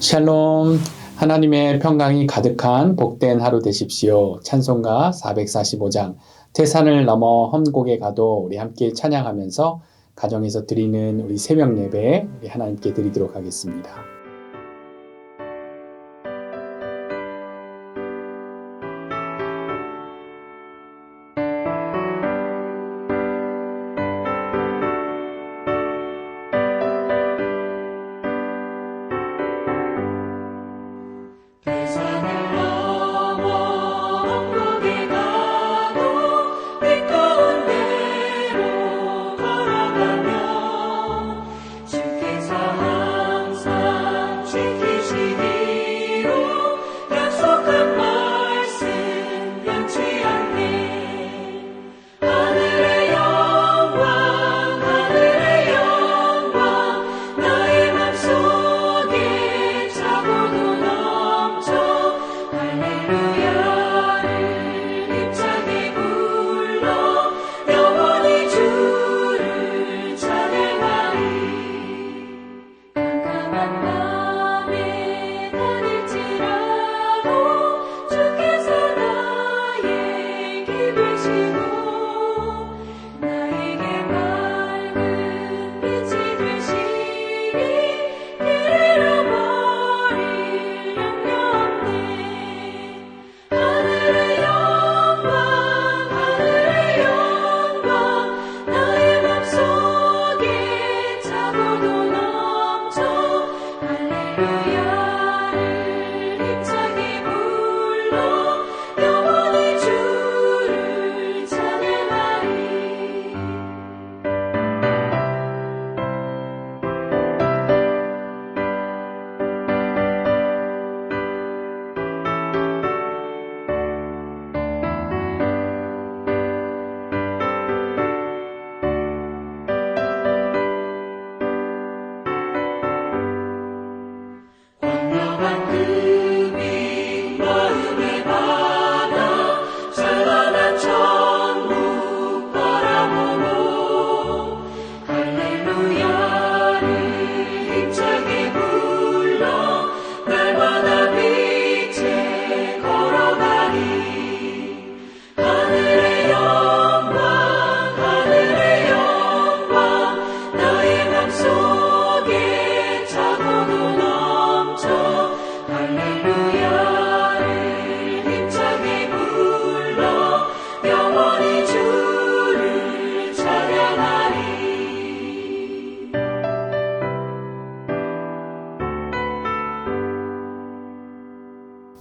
샬롬, 하나님의 평강이 가득한 복된 하루 되십시오. 찬송가 445장, 태산을 넘어 험곡에 가도 우리 함께 찬양하면서 가정에서 드리는 우리 새벽 예배 우리 하나님께 드리도록 하겠습니다.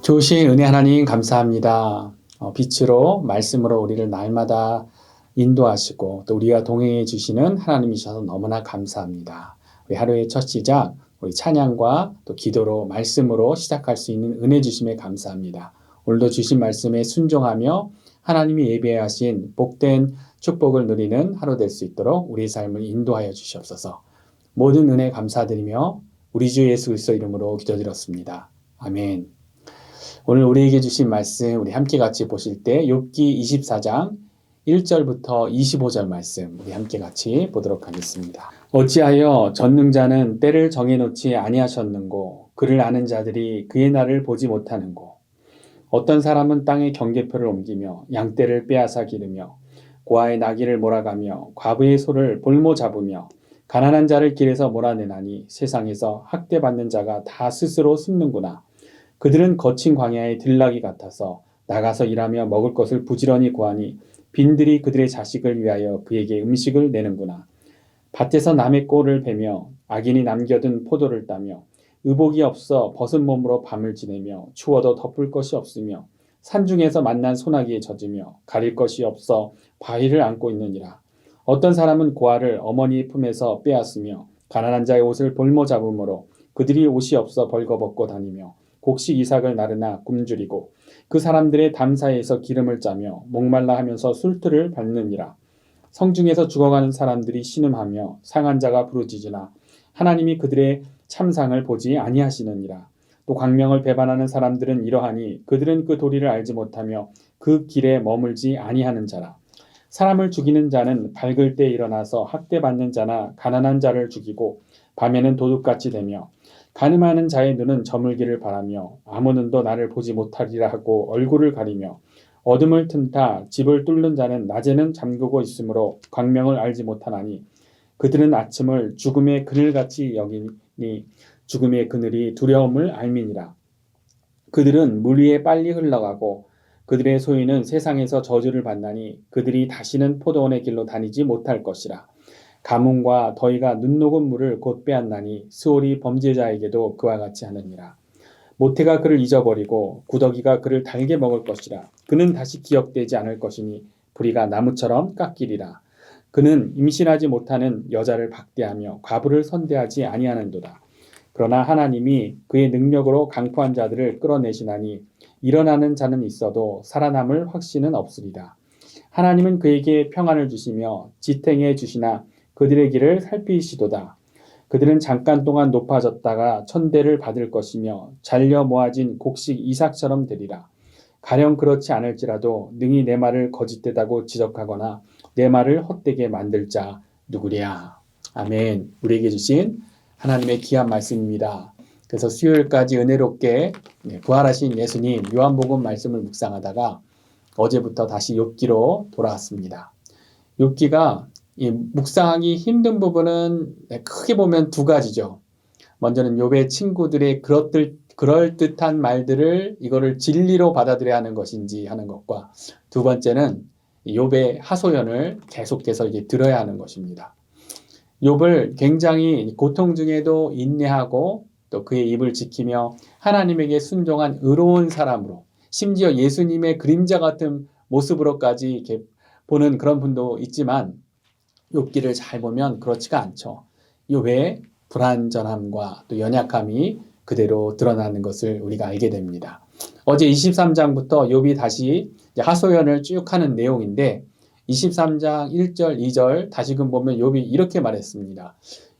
좋으신 은혜 하나님 감사합니다. 빛으로 말씀으로 우리를 날마다 인도하시고 또 우리와 동행해 주시는 하나님이셔서 너무나 감사합니다. 우리 하루의 첫 시작 우리 찬양과 또 기도로 말씀으로 시작할 수 있는 은혜 주심에 감사합니다. 오늘도 주신 말씀에 순종하며 하나님이 예비하신 복된 축복을 누리는 하루 될 수 있도록 우리의 삶을 인도하여 주시옵소서. 모든 은혜 감사드리며 우리 주 예수 그리스도 이름으로 기도드렸습니다. 아멘. 오늘 우리에게 주신 말씀 우리 함께 같이 보실 때 욥기 24장 1절부터 25절 말씀 우리 함께 같이 보도록 하겠습니다. 어찌하여 전능자는 때를 정해놓지 아니하셨는고 그를 아는 자들이 그의 날을 보지 못하는고 어떤 사람은 땅의 경계표를 옮기며 양떼를 빼앗아 기르며 고아의 나귀를 몰아가며 과부의 소를 볼모 잡으며 가난한 자를 길에서 몰아내나니 세상에서 학대받는 자가 다 스스로 숨는구나. 그들은 거친 광야의 들나귀 같아서 나가서 일하며 먹을 것을 부지런히 구하니 빈들이 그들의 자식을 위하여 그에게 음식을 내는구나. 밭에서 남의 꼴을 베며 악인이 남겨둔 포도를 따며 의복이 없어 벗은 몸으로 밤을 지내며 추워도 덮을 것이 없으며 산중에서 만난 소나기에 젖으며 가릴 것이 없어 바위를 안고 있느니라. 어떤 사람은 고아를 어머니의 품에서 빼앗으며 가난한 자의 옷을 볼모 잡음으로 그들이 옷이 없어 벌거벗고 다니며 곡식 이삭을 나르나 굶주리고 그 사람들의 담 사이에서 기름을 짜며 목말라 하면서 술틀을 밟느니라. 성중에서 죽어가는 사람들이 신음하며 상한 자가 부르짖으나 하나님이 그들의 참상을 보지 아니하시느니라. 또 광명을 배반하는 사람들은 이러하니 그들은 그 도리를 알지 못하며 그 길에 머물지 아니하는 자라. 사람을 죽이는 자는 밝을 때 일어나서 학대받는 자나 가난한 자를 죽이고 밤에는 도둑같이 되며 가늠하는 자의 눈은 저물기를 바라며 아무 눈도 나를 보지 못하리라 하고 얼굴을 가리며 어둠을 틈타 집을 뚫는 자는 낮에는 잠그고 있으므로 광명을 알지 못하나니 그들은 아침을 죽음의 그늘같이 여기니 죽음의 그늘이 두려움을 알미니라. 그들은 물 위에 빨리 흘러가고 그들의 소유는 세상에서 저주를 받나니 그들이 다시는 포도원의 길로 다니지 못할 것이라. 가뭄과 더위가 눈 녹은 물을 곧 빼앗나니 스올이 범죄자에게도 그와 같이 하느니라. 모태가 그를 잊어버리고 구더기가 그를 달게 먹을 것이라. 그는 다시 기억되지 않을 것이니 부리가 나무처럼 깎이리라. 그는 임신하지 못하는 여자를 박대하며 과부를 선대하지 아니하는도다. 그러나 하나님이 그의 능력으로 강포한 자들을 끌어내시나니 일어나는 자는 있어도 살아남을 확신은 없으리라. 하나님은 그에게 평안을 주시며 지탱해 주시나 그들의 길을 살피시도다. 그들은 잠깐 동안 높아졌다가 천대를 받을 것이며 잘려 모아진 곡식 이삭처럼 되리라. 가령 그렇지 않을지라도 능히 내 말을 거짓되다고 지적하거나 내 말을 헛되게 만들 자 누구랴. 아멘. 우리에게 주신 하나님의 귀한 말씀입니다. 그래서 수요일까지 은혜롭게 부활하신 예수님 요한복음 말씀을 묵상하다가 어제부터 다시 욥기로 돌아왔습니다. 욥기가 이 묵상하기 힘든 부분은 크게 보면 두 가지죠. 먼저는 욥의 친구들의 그럴듯한 말들을 이거를 진리로 받아들여야 하는 것인지 하는 것과 두 번째는 욥의 하소연을 계속해서 이제 들어야 하는 것입니다. 욥을 굉장히 고통 중에도 인내하고 또 그의 입을 지키며 하나님에게 순종한 의로운 사람으로 심지어 예수님의 그림자 같은 모습으로까지 이렇게 보는 그런 분도 있지만 욥기를 잘 보면 그렇지가 않죠. 욥의 불완전함과 또 연약함이 그대로 드러나는 것을 우리가 알게 됩니다. 어제 23장부터 욥이 다시 하소연을 쭉 하는 내용인데 23장 1절, 2절 다시금 보면 욥이 이렇게 말했습니다.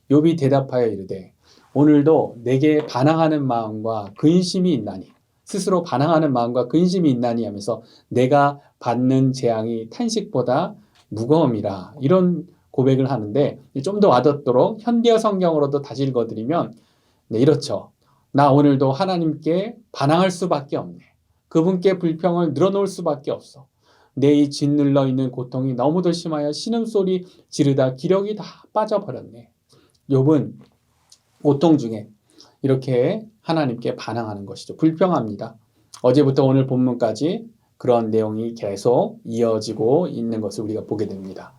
욥이 대답하여 이르되 오늘도 내게 반항하는 마음과 근심이 있나니 스스로 반항하는 마음과 근심이 있나니 하면서 내가 받는 재앙이 탄식보다 무거움이라 이런 고백을 하는데 좀 더 와닿도록 현대어 성경으로도 다시 읽어드리면 이렇죠. 나 오늘도 하나님께 반항할 수밖에 없네. 그분께 불평을 늘어놓을 수밖에 없어. 내 이 짓눌러 있는 고통이 너무도 심하여 신음소리 지르다 기력이 다 빠져버렸네. 욥은 고통 중에 이렇게 하나님께 반항하는 것이죠. 불평합니다. 어제부터 오늘 본문까지 그런 내용이 계속 이어지고 있는 것을 우리가 보게 됩니다.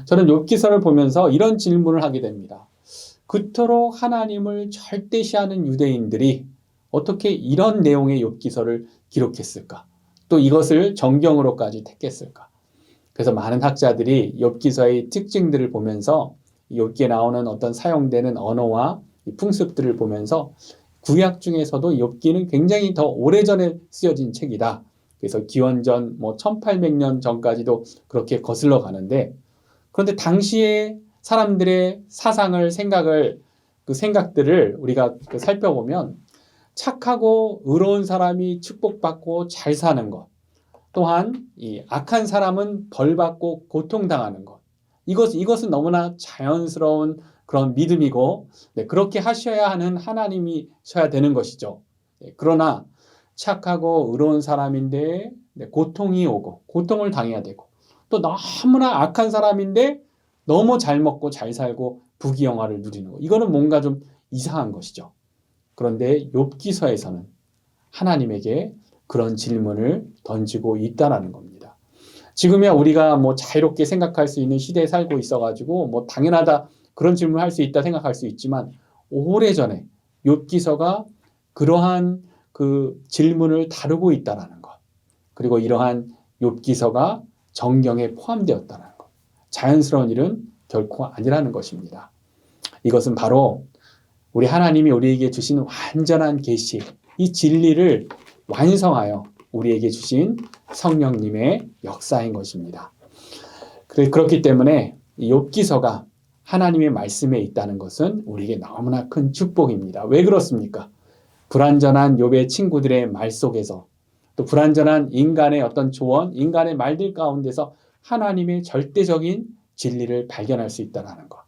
저는 욥기서를 보면서 이런 질문을 하게 됩니다. 그토록 하나님을 절대시하는 유대인들이 어떻게 이런 내용의 욥기서를 기록했을까? 또 이것을 정경으로까지 택했을까? 그래서 많은 학자들이 욥기서의 특징들을 보면서 욥기에 나오는 어떤 사용되는 언어와 풍습들을 보면서 구약 중에서도 욥기는 굉장히 더 오래전에 쓰여진 책이다. 그래서 기원전 1800년 전까지도 그렇게 거슬러 가는데 그런데 당시에 사람들의 사상을 그 생각들을 우리가 살펴보면 착하고 의로운 사람이 축복받고 잘 사는 것, 또한 이 악한 사람은 벌받고 고통당하는 것, 이것은 너무나 자연스러운 그런 믿음이고 그렇게 하셔야 하는 하나님이셔야 되는 것이죠. 그러나 착하고 의로운 사람인데 고통이 오고 고통을 당해야 되고 또 너무나 악한 사람인데 너무 잘 먹고 잘 살고 부귀영화를 누리는 것, 이거는 뭔가 좀 이상한 것이죠. 그런데 욥기서에서는 하나님에게 그런 질문을 던지고 있다라는 겁니다. 지금이야 우리가 자유롭게 생각할 수 있는 시대에 살고 있어가지고 당연하다 그런 질문을 할 수 있다 생각할 수 있지만 오래전에 욥기서가 그러한 그 질문을 다루고 있다라는 것, 그리고 이러한 욥기서가 정경에 포함되었다는 것, 자연스러운 일은 결코 아니라는 것입니다. 이것은 바로 우리 하나님이 우리에게 주신 완전한 계시, 이 진리를 완성하여 우리에게 주신 성령님의 역사인 것입니다. 그렇기 때문에 욥기서가 하나님의 말씀에 있다는 것은 우리에게 너무나 큰 축복입니다. 왜 그렇습니까? 불완전한 욥의 친구들의 말 속에서 또 불완전한 인간의 어떤 조언, 인간의 말들 가운데서 하나님의 절대적인 진리를 발견할 수 있다는 것.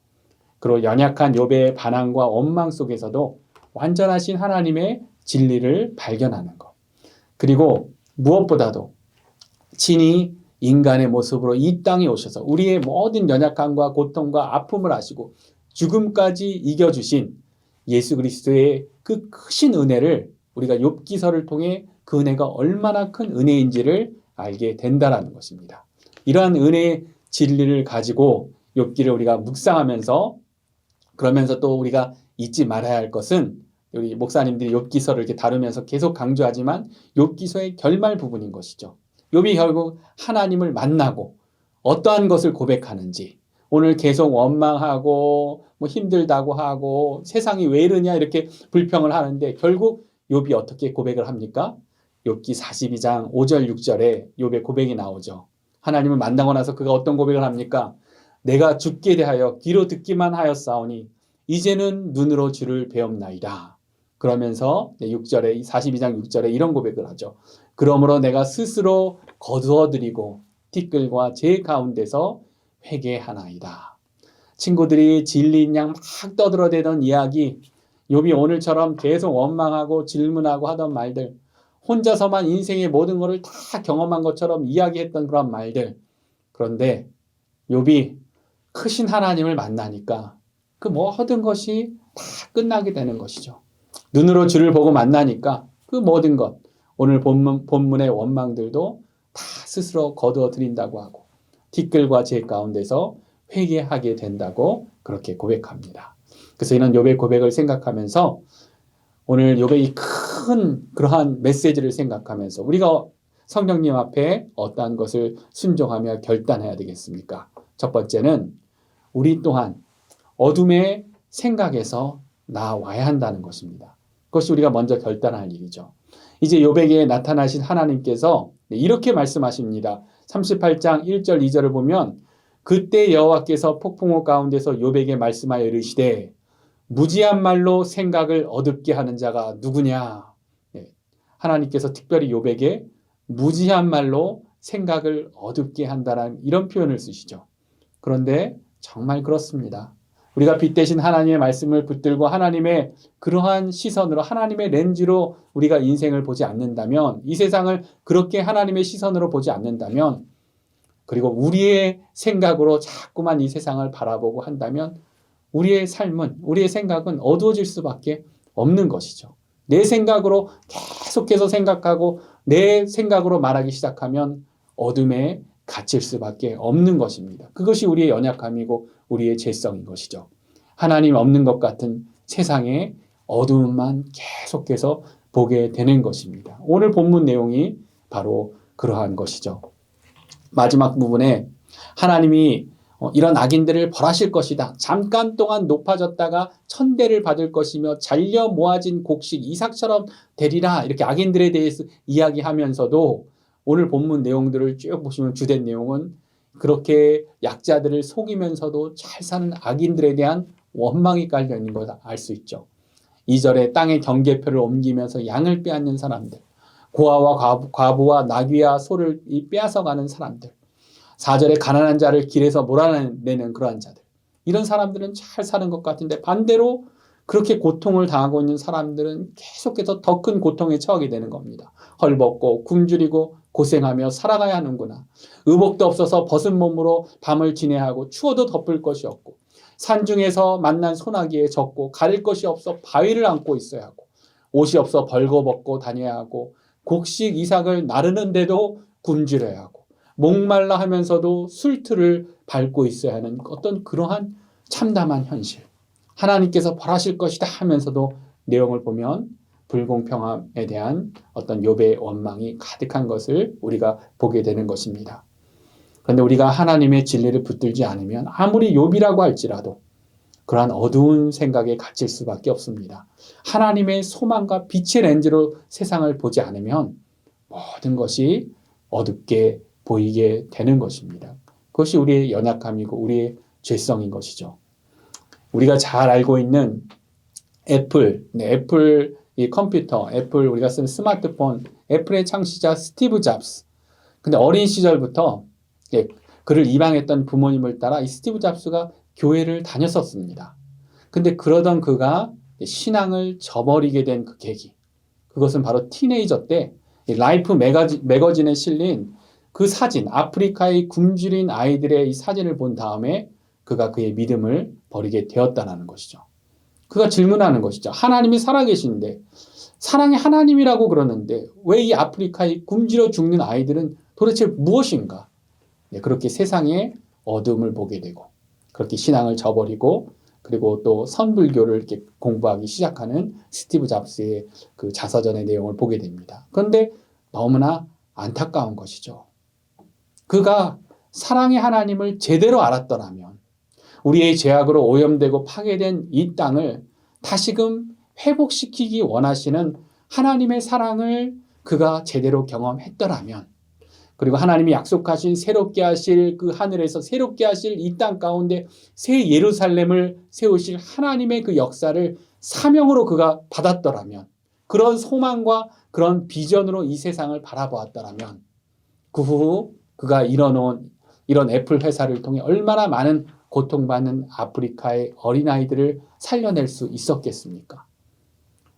그리고 연약한 욥의 반항과 원망 속에서도 완전하신 하나님의 진리를 발견하는 것. 그리고 무엇보다도 친히 인간의 모습으로 이 땅에 오셔서 우리의 모든 연약함과 고통과 아픔을 아시고 죽음까지 이겨주신 예수 그리스도의 그 크신 은혜를 우리가 욥기서를 통해 그 은혜가 얼마나 큰 은혜인지를 알게 된다라는 것입니다. 이러한 은혜의 진리를 가지고 욥기를 우리가 묵상하면서 그러면서 또 우리가 잊지 말아야 할 것은 우리 목사님들이 욥기서를 이렇게 다루면서 계속 강조하지만 욥기서의 결말 부분인 것이죠. 욥이 결국 하나님을 만나고 어떠한 것을 고백하는지 오늘 계속 원망하고 뭐 힘들다고 하고 세상이 왜 이러냐 이렇게 불평을 하는데 결국 욥이 어떻게 고백을 합니까? 욥기 42장 5절 6절에 욥의 고백이 나오죠. 하나님을 만나고 나서 그가 어떤 고백을 합니까? 내가 죽게 대하여 귀로 듣기만 하였사오니 이제는 눈으로 주를 배옵나이다. 그러면서 6절에 42장 6절에 이런 고백을 하죠. 그러므로 내가 스스로 거두어드리고 티끌과 제 가운데서 회개하나이다. 친구들이 진리인 양 막 떠들어대던 이야기, 욥이 오늘처럼 계속 원망하고 질문하고 하던 말들, 혼자서만 인생의 모든 것을 다 경험한 것처럼 이야기했던 그런 말들. 그런데 욥이 크신 하나님을 만나니까 그 모든 것이 다 끝나게 되는 것이죠. 눈으로 주를 보고 만나니까 그 모든 것, 오늘 본문의 원망들도 다 스스로 거두어 드린다고 하고 티끌과 재 가운데서 회개하게 된다고 그렇게 고백합니다. 그래서 이런 욥의 고백을 생각하면서 오늘 욥의 이 큰 그러한 메시지를 생각하면서 우리가 성령님 앞에 어떠한 것을 순종하며 결단해야 되겠습니까? 첫 번째는 우리 또한 어둠의 생각에서 나와야 한다는 것입니다. 그것이 우리가 먼저 결단할 일이죠. 이제 욥에게 나타나신 하나님께서 이렇게 말씀하십니다. 38장 1절 2절을 보면 그때 여호와께서 폭풍우 가운데서 욥에게 말씀하여 이르시되 무지한 말로 생각을 어둡게 하는 자가 누구냐. 하나님께서 특별히 욥에게 무지한 말로 생각을 어둡게 한다는 이런 표현을 쓰시죠. 그런데 정말 그렇습니다. 우리가 빛대신 하나님의 말씀을 붙들고 하나님의 그러한 시선으로 하나님의 렌즈로 우리가 인생을 보지 않는다면 이 세상을 그렇게 하나님의 시선으로 보지 않는다면 그리고 우리의 생각으로 자꾸만 이 세상을 바라보고 한다면 우리의 삶은 우리의 생각은 어두워질 수밖에 없는 것이죠. 내 생각으로 계속해서 생각하고 내 생각으로 말하기 시작하면 어둠에 갇힐 수밖에 없는 것입니다. 그것이 우리의 연약함이고 우리의 죄성인 것이죠. 하나님 없는 것 같은 세상의 어두움만 계속해서 보게 되는 것입니다. 오늘 본문 내용이 바로 그러한 것이죠. 마지막 부분에 하나님이 이런 악인들을 벌하실 것이다. 잠깐 동안 높아졌다가 천대를 받을 것이며 잘려 모아진 곡식 이삭처럼 되리라. 이렇게 악인들에 대해서 이야기하면서도 오늘 본문 내용들을 쭉 보시면 주된 내용은 그렇게 약자들을 속이면서도 잘 사는 악인들에 대한 원망이 깔려 있는 걸 알 수 있죠. 2절에 땅의 경계표를 옮기면서 양을 빼앗는 사람들, 고아와 과부와 나귀와 소를 빼앗아가는 사람들, 4절에 가난한 자를 길에서 몰아내는 그러한 자들, 이런 사람들은 잘 사는 것 같은데 반대로 그렇게 고통을 당하고 있는 사람들은 계속해서 더 큰 고통에 처하게 되는 겁니다. 헐벗고 굶주리고 고생하며 살아가야 하는구나. 의복도 없어서 벗은 몸으로 밤을 지내하고 추워도 덮을 것이 없고 산중에서 만난 소나기에 젖고 가릴 것이 없어 바위를 안고 있어야 하고 옷이 없어 벌거벗고 다녀야 하고 곡식 이삭을 나르는데도 굶주려야 하고 목말라 하면서도 술틀을 밟고 있어야 하는 어떤 그러한 참담한 현실. 하나님께서 벌하실 것이다 하면서도 내용을 보면 불공평함에 대한 어떤 욥의 원망이 가득한 것을 우리가 보게 되는 것입니다. 그런데 우리가 하나님의 진리를 붙들지 않으면 아무리 욥이라고 할지라도 그러한 어두운 생각에 갇힐 수밖에 없습니다. 하나님의 소망과 빛의 렌즈로 세상을 보지 않으면 모든 것이 어둡게 보이게 되는 것입니다. 그것이 우리의 연약함이고 우리의 죄성인 것이죠. 우리가 잘 알고 있는 애플, 애플 이 컴퓨터, 애플 우리가 쓰는 스마트폰, 애플의 창시자 스티브 잡스. 근데 어린 시절부터 그를 입양했던 부모님을 따라 이 스티브 잡스가 교회를 다녔었습니다. 근데 그러던 그가 신앙을 저버리게 된 그 계기. 그것은 바로 티네이저 때 라이프 매거진에 실린 그 사진, 아프리카의 굶주린 아이들의 이 사진을 본 다음에 그가 그의 믿음을 버리게 되었다는 것이죠. 그가 질문하는 것이죠. 하나님이 살아계신데 사랑의 하나님이라고 그러는데 왜 이 아프리카의 굶주려 죽는 아이들은 도대체 무엇인가? 그렇게 세상의 어둠을 보게 되고 그렇게 신앙을 저버리고 그리고 또 선불교를 이렇게 공부하기 시작하는 스티브 잡스의 그 자서전의 내용을 보게 됩니다. 그런데 너무나 안타까운 것이죠. 그가 사랑의 하나님을 제대로 알았더라면 우리의 죄악으로 오염되고 파괴된 이 땅을 다시금 회복시키기 원하시는 하나님의 사랑을 그가 제대로 경험했더라면 그리고 하나님이 약속하신 새롭게 하실 그 하늘에서 새롭게 하실 이 땅 가운데 새 예루살렘을 세우실 하나님의 그 역사를 사명으로 그가 받았더라면 그런 소망과 그런 비전으로 이 세상을 바라보았더라면 그 후 그가 일어놓은 이런 애플 회사를 통해 얼마나 많은 고통받는 아프리카의 어린아이들을 살려낼 수 있었겠습니까?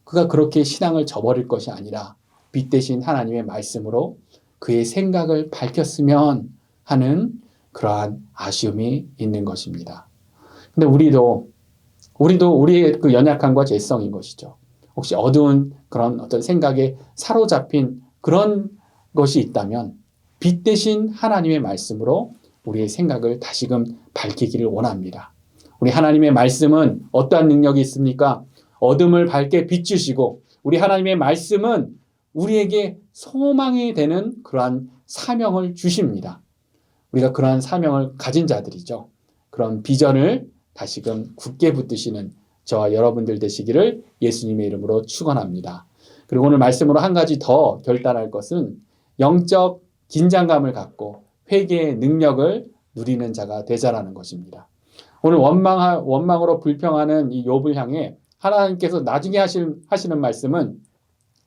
그가 그렇게 신앙을 저버릴 것이 아니라 빛 대신 하나님의 말씀으로 그의 생각을 밝혔으면 하는 그러한 아쉬움이 있는 것입니다. 근데 우리도 우리의 그 연약함과 죄성인 것이죠. 혹시 어두운 그런 어떤 생각에 사로잡힌 그런 것이 있다면 빛 대신 하나님의 말씀으로 우리의 생각을 다시금 밝히기를 원합니다. 우리 하나님의 말씀은 어떠한 능력이 있습니까? 어둠을 밝게 비추시고 우리 하나님의 말씀은 우리에게 소망이 되는 그러한 사명을 주십니다. 우리가 그러한 사명을 가진 자들이죠. 그런 비전을 다시금 굳게 붙드시는 저와 여러분들 되시기를 예수님의 이름으로 축원합니다. 그리고 오늘 말씀으로 한 가지 더 결단할 것은 영적 긴장감을 갖고 회개의 능력을 누리는 자가 되자라는 것입니다. 오늘 원망으로 불평하는 이 욥을 향해 하나님께서 나중에 하시는 말씀은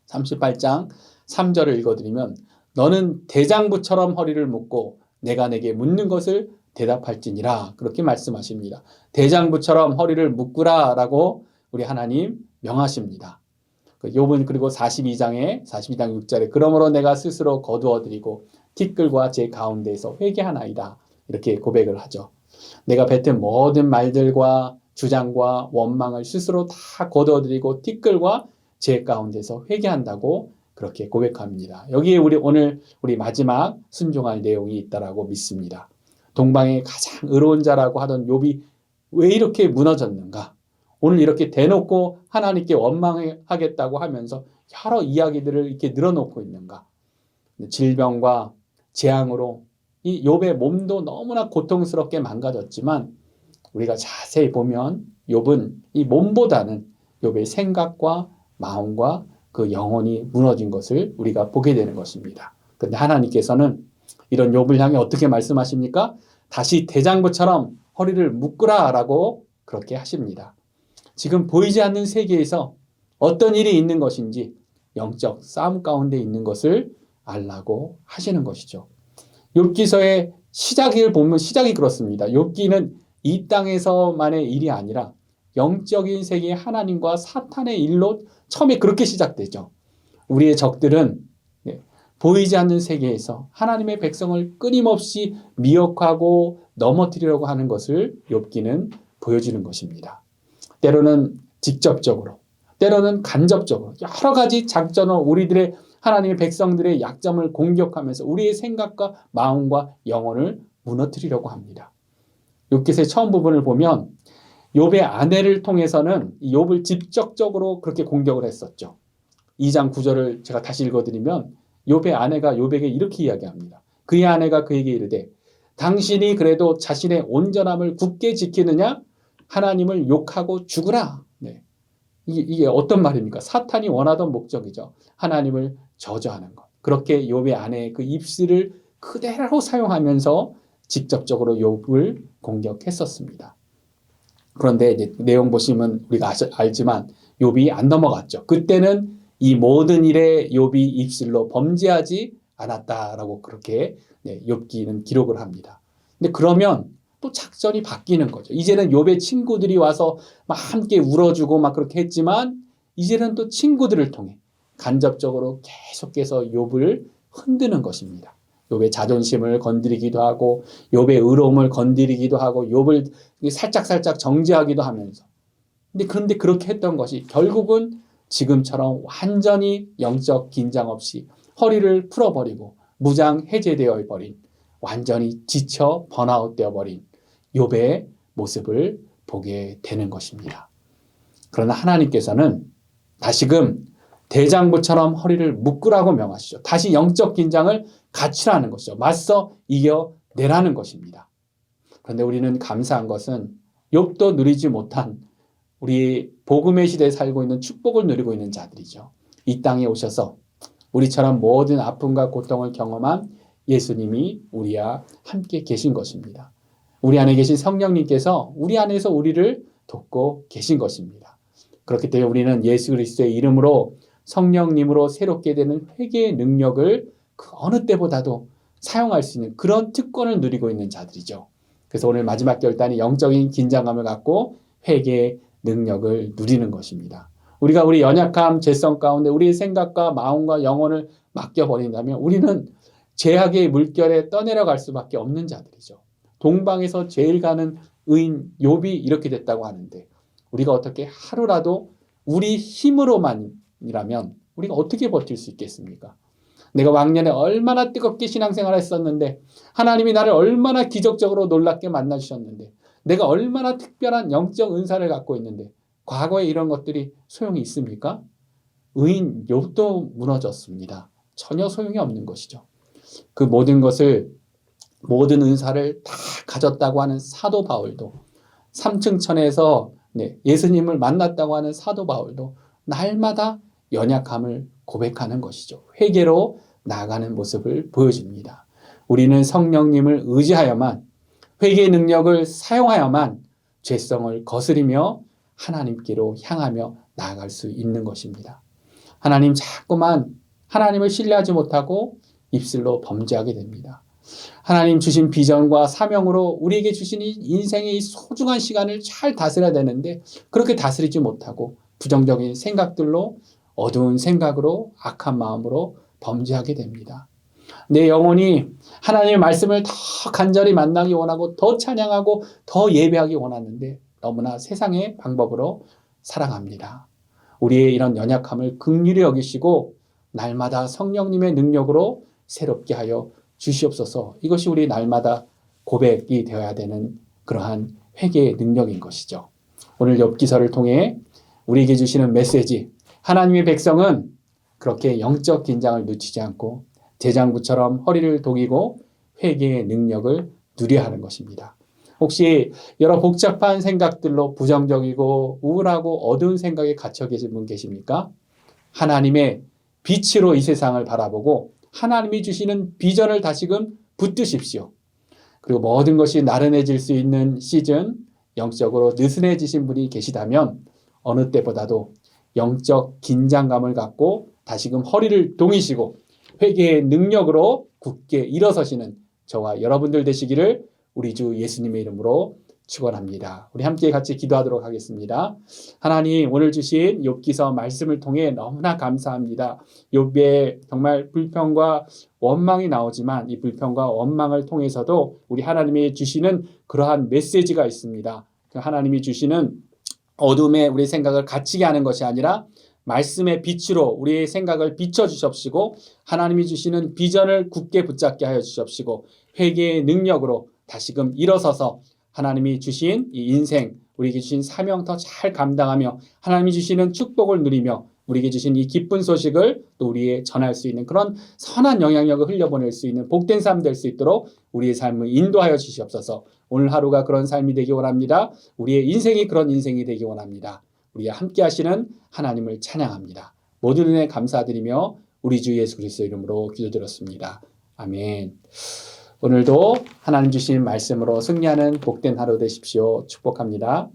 38장 3절을 읽어드리면 너는 대장부처럼 허리를 묶고 내가 내게 묻는 것을 대답할지니라 그렇게 말씀하십니다. 대장부처럼 허리를 묶으라 라고 우리 하나님 명하십니다. 욥은 그리고 42장 6절에 그러므로 내가 스스로 거두어드리고 티끌과 제 가운데에서 회개하나이다 이렇게 고백을 하죠. 내가 뱉은 모든 말들과 주장과 원망을 스스로 다 거두어드리고 티끌과 제 가운데서 회개한다고 그렇게 고백합니다. 여기에 오늘 우리 마지막 순종할 내용이 있다라고 믿습니다. 동방의 가장 의로운 자라고 하던 욥이 왜 이렇게 무너졌는가? 오늘 이렇게 대놓고 하나님께 원망하겠다고 하면서 여러 이야기들을 이렇게 늘어놓고 있는가? 질병과 재앙으로 이 욥의 몸도 너무나 고통스럽게 망가졌지만 우리가 자세히 보면 욥은 이 몸보다는 욥의 생각과 마음과 그 영혼이 무너진 것을 우리가 보게 되는 것입니다. 그런데 하나님께서는 이런 욥을 향해 어떻게 말씀하십니까? 다시 대장부처럼 허리를 묶으라 라고 그렇게 하십니다. 지금 보이지 않는 세계에서 어떤 일이 있는 것인지 영적 싸움 가운데 있는 것을 알라고 하시는 것이죠. 욥기서의 시작을 보면 시작이 그렇습니다. 욥기는 이 땅에서만의 일이 아니라 영적인 세계의 하나님과 사탄의 일로 처음에 그렇게 시작되죠. 우리의 적들은 보이지 않는 세계에서 하나님의 백성을 끊임없이 미혹하고 넘어뜨리려고 하는 것을 욥기는 보여주는 것입니다. 때로는 직접적으로, 때로는 간접적으로 여러 가지 작전으로 우리들의 하나님의 백성들의 약점을 공격하면서 우리의 생각과 마음과 영혼을 무너뜨리려고 합니다. 욥기서의 처음 부분을 보면 욥의 아내를 통해서는 욥을 직접적으로 그렇게 공격을 했었죠. 2장 9절을 제가 다시 읽어드리면 욥의 아내가 욥에게 이렇게 이야기합니다. 그의 아내가 그에게 이르되 당신이 그래도 자신의 온전함을 굳게 지키느냐? 하나님을 욕하고 죽으라. 네. 이게 어떤 말입니까? 사탄이 원하던 목적이죠. 하나님을 저주하는 것. 그렇게 욥의 아내의 그 입술을 그대로 사용하면서 직접적으로 욥을 공격했었습니다. 그런데 이제 내용 보시면 우리가 알지만 욥이 안 넘어갔죠. 그때는 이 모든 일에 욥이 입술로 범죄하지 않았다라고 그렇게 욥기는 기록을 합니다. 근데 그러면 또 작전이 바뀌는 거죠. 이제는 욥의 친구들이 와서 막 함께 울어주고 막 그렇게 했지만 이제는 또 친구들을 통해 간접적으로 계속해서 욥을 흔드는 것입니다. 욥의 자존심을 건드리기도 하고 욥의 의로움을 건드리기도 하고 욥을 살짝살짝 정죄하기도 하면서 그런데 그렇게 했던 것이 결국은 지금처럼 완전히 영적 긴장 없이 허리를 풀어버리고 무장 해제되어 버린 완전히 지쳐 번아웃 되어버린 욥의 모습을 보게 되는 것입니다. 그러나 하나님께서는 다시금 대장부처럼 허리를 묶으라고 명하시죠. 다시 영적 긴장을 갖추라는 것이죠. 맞서 이겨내라는 것입니다. 그런데 우리는 감사한 것은 욥도 누리지 못한 우리 복음의 시대에 살고 있는 축복을 누리고 있는 자들이죠. 이 땅에 오셔서 우리처럼 모든 아픔과 고통을 경험한 예수님이 우리와 함께 계신 것입니다. 우리 안에 계신 성령님께서 우리 안에서 우리를 돕고 계신 것입니다. 그렇기 때문에 우리는 예수 그리스도의 이름으로 성령님으로 새롭게 되는 회개의 능력을 그 어느 때보다도 사용할 수 있는 그런 특권을 누리고 있는 자들이죠. 그래서 오늘 마지막 결단이 영적인 긴장감을 갖고 회개의 능력을 누리는 것입니다. 우리가 우리 연약함, 죄성 가운데 우리의 생각과 마음과 영혼을 맡겨버린다면 우리는 죄악의 물결에 떠내려갈 수밖에 없는 자들이죠. 동방에서 제일 가는 의인 욥이 이렇게 됐다고 하는데 우리가 어떻게 하루라도 우리 힘으로만이라면 우리가 어떻게 버틸 수 있겠습니까? 내가 왕년에 얼마나 뜨겁게 신앙생활을 했었는데 하나님이 나를 얼마나 기적적으로 놀랍게 만나주셨는데 내가 얼마나 특별한 영적 은사를 갖고 있는데 과거에 이런 것들이 소용이 있습니까? 의인 욥도 무너졌습니다. 전혀 소용이 없는 것이죠. 그 모든 것을 모든 은사를 다 가졌다고 하는 사도 바울도 3층 천에서 예수님을 만났다고 하는 사도 바울도 날마다 연약함을 고백하는 것이죠. 회개로 나아가는 모습을 보여줍니다. 우리는 성령님을 의지하여만 회개의 능력을 사용하여만 죄성을 거스리며 하나님께로 향하며 나아갈 수 있는 것입니다. 하나님 자꾸만 하나님을 신뢰하지 못하고 입술로 범죄하게 됩니다. 하나님 주신 비전과 사명으로 우리에게 주신 이 인생의 소중한 시간을 잘 다스려야 되는데 그렇게 다스리지 못하고 부정적인 생각들로 어두운 생각으로 악한 마음으로 범죄하게 됩니다. 내 영혼이 하나님의 말씀을 더 간절히 만나기 원하고 더 찬양하고 더 예배하기 원하는데 너무나 세상의 방법으로 살아갑니다. 우리의 이런 연약함을 긍휼히 여기시고 날마다 성령님의 능력으로 새롭게 하여 주시옵소서. 이것이 우리 날마다 고백이 되어야 되는 그러한 회개의 능력인 것이죠. 오늘 욥기서를 통해 우리에게 주시는 메시지, 하나님의 백성은 그렇게 영적 긴장을 늦추지 않고 대장부처럼 허리를 독이고 회개의 능력을 누려야 하는 것입니다. 혹시 여러 복잡한 생각들로 부정적이고 우울하고 어두운 생각에 갇혀 계신 분 계십니까? 하나님의 빛으로 이 세상을 바라보고 하나님이 주시는 비전을 다시금 붙드십시오. 그리고 모든 것이 나른해질 수 있는 시즌, 영적으로 느슨해지신 분이 계시다면 어느 때보다도 영적 긴장감을 갖고 다시금 허리를 동이시고 회개의 능력으로 굳게 일어서시는 저와 여러분들 되시기를 우리 주 예수님의 이름으로 축원합니다. 우리 함께 같이 기도하도록 하겠습니다. 하나님, 오늘 주신 욥기서 말씀을 통해 너무나 감사합니다. 욥의 정말 불평과 원망이 나오지만 이 불평과 원망을 통해서도 우리 하나님이 주시는 그러한 메시지가 있습니다. 하나님이 주시는 어둠에 우리 생각을 갇히게 하는 것이 아니라 말씀의 빛으로 우리의 생각을 비춰주십시고 하나님이 주시는 비전을 굳게 붙잡게 하여 주십시고 회개의 능력으로 다시금 일어서서 하나님이 주신 이 인생, 우리에게 주신 사명 더 잘 감당하며 하나님이 주시는 축복을 누리며 우리에게 주신 이 기쁜 소식을 또 우리에 전할 수 있는 그런 선한 영향력을 흘려보낼 수 있는 복된 삶 될 수 있도록 우리의 삶을 인도하여 주시옵소서. 오늘 하루가 그런 삶이 되기 원합니다. 우리의 인생이 그런 인생이 되기 원합니다. 우리와 함께 하시는 하나님을 찬양합니다. 모든 은혜 감사드리며 우리 주 예수 그리스도 이름으로 기도드렸습니다. 아멘. 오늘도 하나님 주신 말씀으로 승리하는 복된 하루 되십시오. 축복합니다.